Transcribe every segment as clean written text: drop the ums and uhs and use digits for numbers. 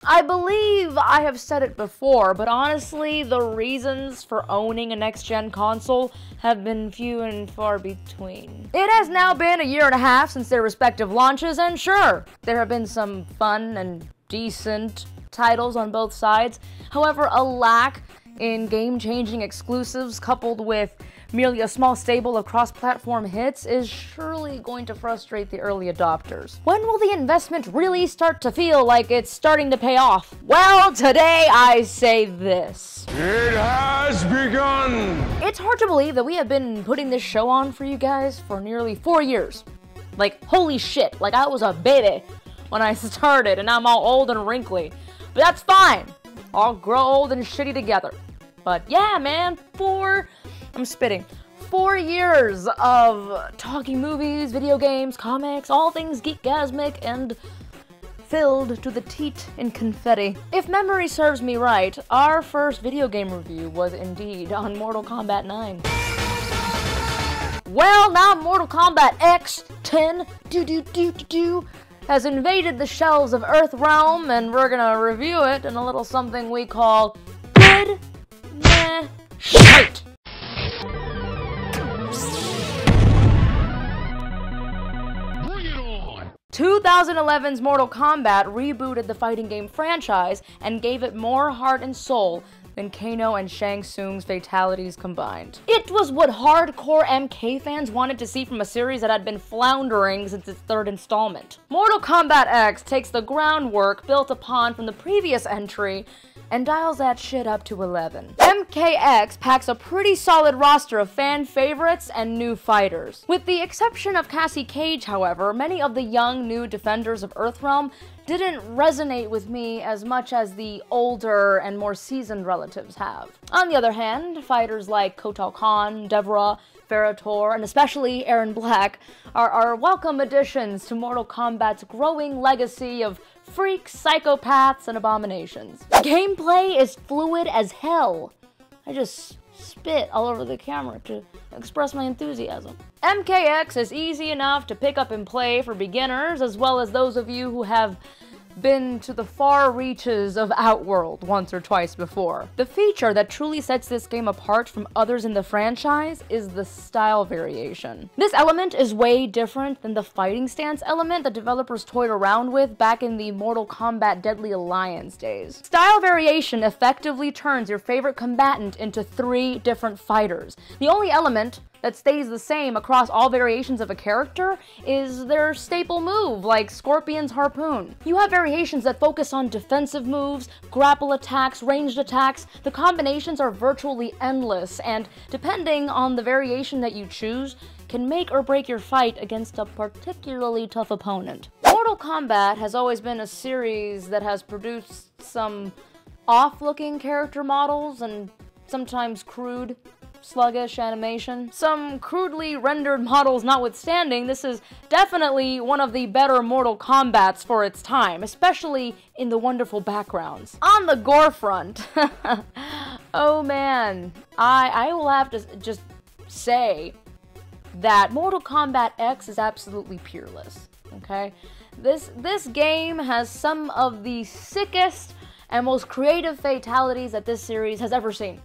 I believe I have said it before, but honestly, the reasons for owning a next-gen console have been few and far between. It has now been a year and a half since their respective launches, and sure, there have been some fun and decent titles on both sides. However, a lack in game-changing exclusives coupled with merely a small stable of cross-platform hits is surely going to frustrate the early adopters. When will the investment really start to feel like it's starting to pay off? Well, today I say this. It has begun! It's hard to believe that we have been putting this show on for you guys for nearly 4 years. Like, holy shit, like I was a baby when I started and I'm all old and wrinkly. But that's fine. I'll grow old and shitty together. But yeah, man, 4 years of talking movies, video games, comics, all things Geekgasmic, and filled to the teat in confetti. If memory serves me right, our first video game review was indeed on Mortal Kombat 9. Well, now Mortal Kombat X10 has invaded the shelves of Earthrealm, and we're gonna review it in a little something we call Good Meh Shite. 2011's Mortal Kombat rebooted the fighting game franchise and gave it more heart and soul than Kano and Shang Tsung's fatalities combined. It was what hardcore MK fans wanted to see from a series that had been floundering since its 3rd installment. Mortal Kombat X takes the groundwork built upon from the previous entry and dials that shit up to 11. MKX packs a pretty solid roster of fan favorites and new fighters. With the exception of Cassie Cage, however, many of the young new defenders of Earthrealm didn't resonate with me as much as the older and more seasoned relatives have. On the other hand, fighters like Kotal Khan, Devra, Ferrator, and especially Aaron Black are welcome additions to Mortal Kombat's growing legacy of freaks, psychopaths, and abominations. Gameplay is fluid as hell. I just spit all over the camera to express my enthusiasm. MKX is easy enough to pick up and play for beginners, as well as those of you who have been to the far reaches of Outworld once or twice before. The feature that truly sets this game apart from others in the franchise is the style variation. This element is way different than the fighting stance element that developers toyed around with back in the Mortal Kombat Deadly Alliance days. Style variation effectively turns your favorite combatant into 3 different fighters. The only element that stays the same across all variations of a character is their staple move, like Scorpion's Harpoon. You have variations that focus on defensive moves, grapple attacks, ranged attacks. The combinations are virtually endless, and depending on the variation that you choose, can make or break your fight against a particularly tough opponent. Mortal Kombat has always been a series that has produced some off-looking character models and sometimes crude, sluggish animation. Some crudely rendered models notwithstanding, this is definitely one of the better Mortal Kombats for its time, especially in the wonderful backgrounds. On the gore front, oh man, I will have to just say that Mortal Kombat X is absolutely peerless, okay? This game has some of the sickest and most creative fatalities that this series has ever seen.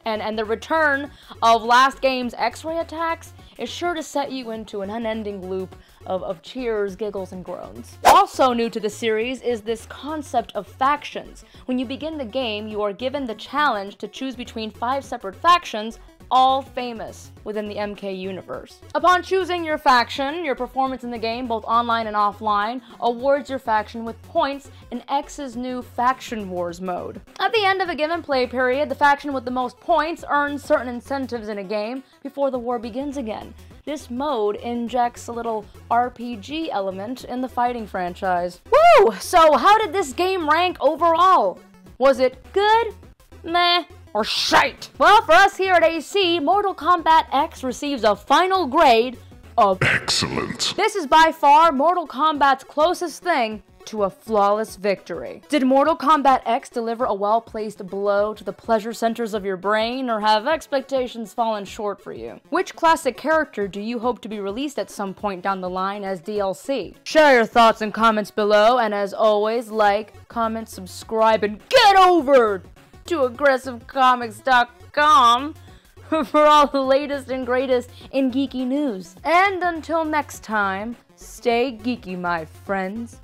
And the return of last game's X-ray attacks is sure to set you into an unending loop of cheers, giggles, and groans. Also new to the series is this concept of factions. When you begin the game, you are given the challenge to choose between 5 separate factions, all famous within the MK universe. Upon choosing your faction, your performance in the game, both online and offline, awards your faction with points in X's new Faction Wars mode. At the end of a given play period, the faction with the most points earns certain incentives in a game before the war begins again. This mode injects a little RPG element in the fighting franchise. Woo! So how did this game rank overall? Was it good, meh, or shite? Well, for us here at AC, Mortal Kombat X receives a final grade of excellent. This is by far Mortal Kombat's closest thing to a flawless victory. Did Mortal Kombat X deliver a well-placed blow to the pleasure centers of your brain, or have expectations fallen short for you? Which classic character do you hope to be released at some point down the line as DLC? Share your thoughts and comments below, and as always, like, comment, subscribe, and get over to aggressivecomics.com for all the latest and greatest in geeky news. And until next time, stay geeky, my friends.